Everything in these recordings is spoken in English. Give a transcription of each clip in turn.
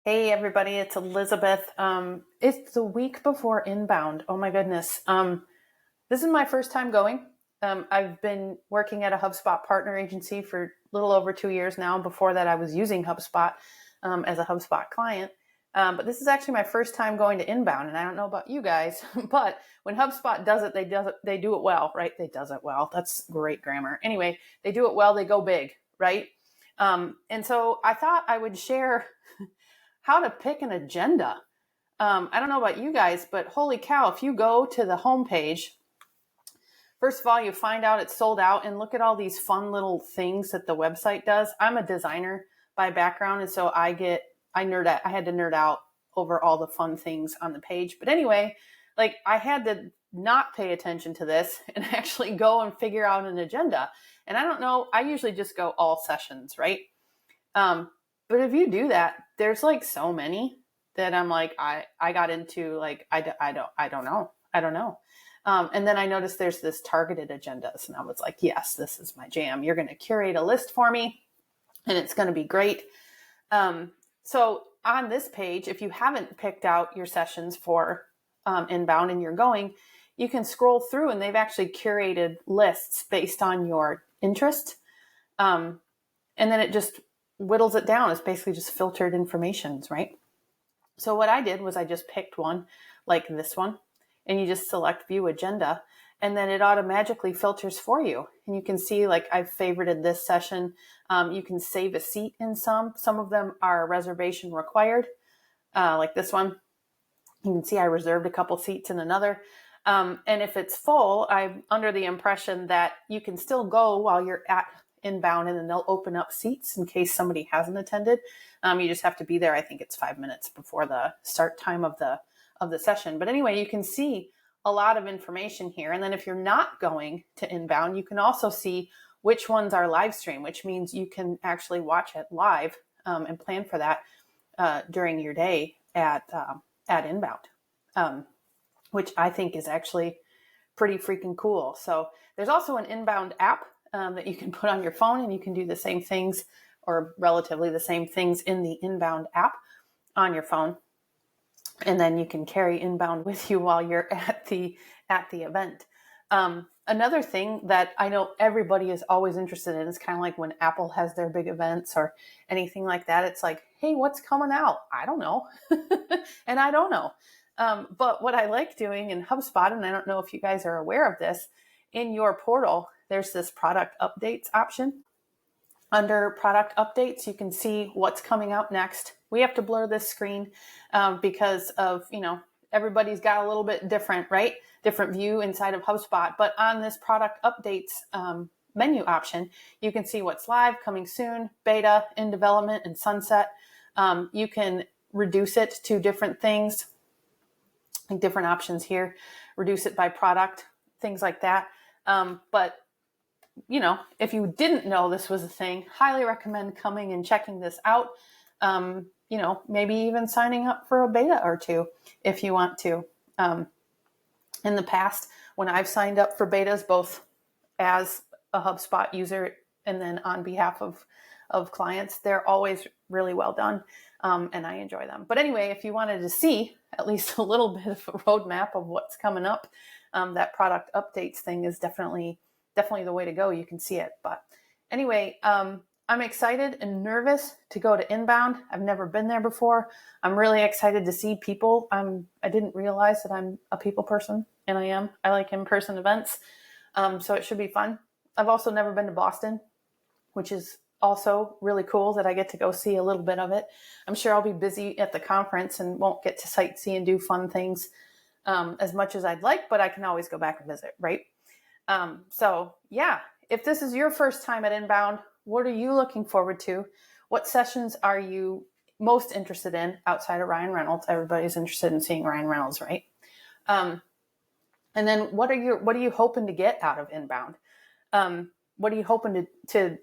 Hey everybody, it's Elizabeth. It's the week before inbound. Oh my goodness. This is my first time going. I've been working at a HubSpot partner agency for a little over 2 years now. Before that, I was using HubSpot as a HubSpot client. But this is actually my first time going to inbound, and I don't know about you guys, but when HubSpot does it, they do it well, right? They does it well. That's great grammar. Anyway, they do it well. They go big, right? And so I thought I would share how to pick an agenda. I don't know about you guys, but holy cow, if you go to the homepage, first of all, you find out it's sold out, and look at all these fun little things that the website does. I'm a designer by background, and so I had to nerd out over all the fun things on the page. But anyway, like I had to not pay attention to this and actually go and figure out an agenda. And I don't know, I usually just go all sessions, right? But if you do that, there's like so many that I'm like, I got into like, I don't know. And then I noticed there's this targeted agendas, and I was like, yes, this is my jam. You're going to curate a list for me and it's going to be great. So on this page, if you haven't picked out your sessions for inbound and you're going, you can scroll through, and they've actually curated lists based on your interest. And then it just whittles it down. It's basically just filtered informations, right? So what I did was I just picked one like this one, and you just select view agenda, and then it automatically filters for you. And you can see like I've favorited this session. You can save a seat in some of them are reservation required. Like this one, you can see I reserved a couple seats in another. And if it's full, I'm under the impression that you can still go while you're at inbound, and then they'll open up seats in case somebody hasn't attended. You just have to be there. I think it's 5 minutes before the start time of the session. But anyway, you can see a lot of information here. And then if you're not going to inbound, you can also see which ones are live stream, which means you can actually watch it live and plan for that during your day at inbound, which I think is actually pretty freaking cool. So there's also an inbound app that you can put on your phone, and you can do the same things, or relatively the same things, in the inbound app on your phone. And then you can carry inbound with you while you're at the event. Another thing that I know everybody is always interested in is kind of like when Apple has their big events or anything like that. It's like, hey, what's coming out? I don't know. And I don't know. But what I like doing in HubSpot, and I don't know if you guys are aware of this, in your portal, there's this product updates option. Under product updates, you can see what's coming out next. We have to blur this screen because of, everybody's got a little bit different, right? Different view inside of HubSpot. But on this product updates menu option, you can see what's live, coming soon, beta, in development, and sunset. You can reduce it to different things, like different options here, reduce it by product, things like that. But if you didn't know this was a thing, highly recommend coming and checking this out. Maybe even signing up for a beta or two if you want to. In the past, when I've signed up for betas, both as a HubSpot user and then on behalf of clients, they're always really well done. And I enjoy them. But anyway, if you wanted to see at least a little bit of a roadmap of what's coming up, that product updates thing is definitely the way to go. You can see it. But anyway, I'm excited and nervous to go to inbound. I've never been there before. I'm really excited to see people. I didn't realize that I'm a people person, and I am. I like in-person events. So it should be fun. I've also never been to Boston, which is also really cool that I get to go see a little bit of it. I'm sure I'll be busy at the conference and won't get to sightsee and do fun things as much as I'd like, but I can always go back and visit, right? So yeah, if this is your first time at inbound, what are you looking forward to? What sessions are you most interested in outside of Ryan Reynolds? Everybody's interested in seeing Ryan Reynolds, right? And then what are you hoping to get out of inbound? What are you hoping to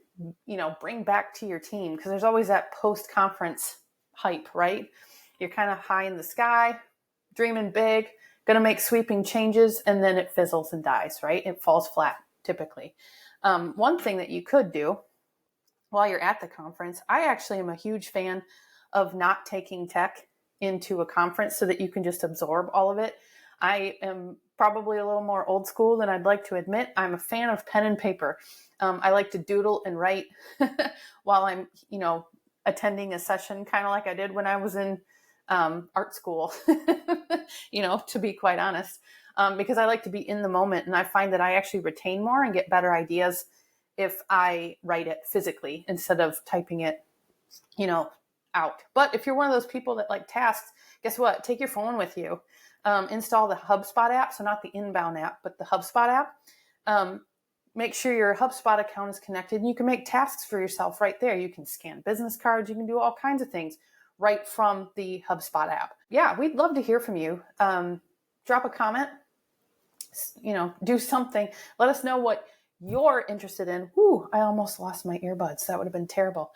bring back to your team? Because there's always that post-conference hype, right? You're kind of high in the sky, dreaming big, going to make sweeping changes, and then it fizzles and dies, right? It falls flat typically. One thing that you could do while you're at the conference, I actually am a huge fan of not taking tech into a conference so that you can just absorb all of it. I am probably a little more old school than I'd like to admit. I'm a fan of pen and paper. I like to doodle and write while I'm, attending a session, kind of like I did when I was in art school, to be quite honest, because I like to be in the moment, and I find that I actually retain more and get better ideas if I write it physically instead of typing it, out. But if you're one of those people that like tasks, guess what? Take your phone with you. Install the HubSpot app. So not the Inbound app, but the HubSpot app. Make sure your HubSpot account is connected, and you can make tasks for yourself right there. You can scan business cards. You can do all kinds of things right from the HubSpot app. Yeah, we'd love to hear from you. Drop a comment, do something. Let us know what you're interested in. Whew, I almost lost my earbuds. That would have been terrible.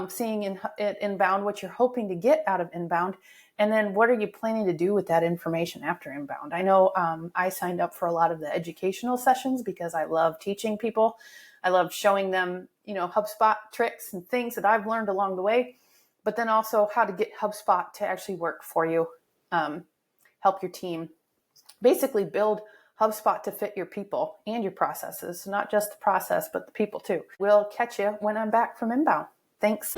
Seeing it Inbound, what you're hoping to get out of Inbound, and then what are you planning to do with that information after Inbound? I know I signed up for a lot of the educational sessions because I love teaching people. I love showing them, HubSpot tricks and things that I've learned along the way, but then also how to get HubSpot to actually work for you, help your team, basically build HubSpot to fit your people and your processes. So not just the process, but the people too. We'll catch you when I'm back from Inbound. Thanks.